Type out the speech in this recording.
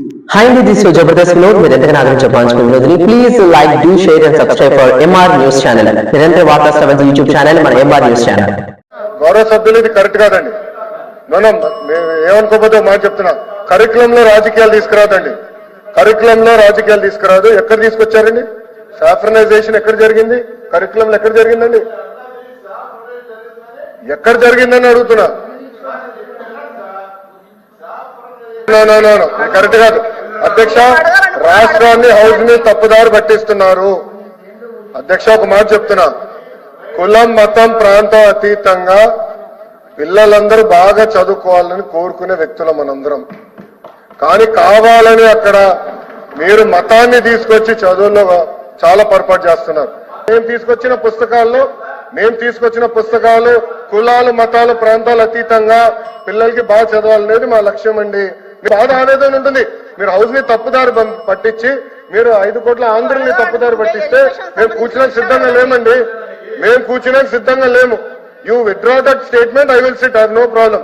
Hi, this is your Jabardast Vinod. మీరు ఎంతగా ఆదరించే వినోద్ని please like do share and subscribe for MR news channel. నిరంతర వార్తా శ్రవణ యూట్యూబ్ ఛానల్ మన ఎంఆర్ న్యూస్ ఛానల్. గౌరవ సభ్యులు ఇది కరెక్ట్ కాదండి. ఏమనుకోకపోతే మాట చెప్తున్నా, కరికులంలో రాజకీయాలు తీసుకురాదండి. కరికులంలో రాజకీయాలు తీసుకురాదు. ఎక్కడ తీసుకొచ్చారండి? సాఫ్రనైజేషన్ ఎక్కడ జరిగింది? కరికులంలో ఎక్కడ జరిగిందండి? ఎక్కడ జరిగిందని అడుగుతున్నా. కరెక్ట్ కాదు అధ్యక్ష. రాష్ట్రాన్ని హౌస్ ని తప్పుదారి పట్టిస్తున్నారు అధ్యక్ష. ఒక మాట చెప్తున్నా, కులం మతం ప్రాంతం అతీతంగా పిల్లలందరూ బాగా చదువుకోవాలని కోరుకునే వ్యక్తులు మనందరం. కానీ కావాలని అక్కడ మీరు మతాన్ని తీసుకొచ్చి చదువుల్లో చాలా పొరపాటు చేస్తున్నారు. మేము తీసుకొచ్చిన పుస్తకాలు కులాలు మతాలు ప్రాంతాలు అతీతంగా పిల్లలకి బాగా చదవాలనేది మా లక్ష్యం అండి. మీ బాధ ఆవేదన ఉంటుంది. మీరు హౌస్ ని తప్పుదారి పట్టించి మీరు 5 కోట్ల ఆంధ్రుల్ని తప్పుదారి పట్టిస్తే మేము కూర్చోడానికి సిద్ధంగా లేమండి. మేము కూర్చోడానికి సిద్ధంగా లేము. You withdraw that statement, I will sit, I have no problem.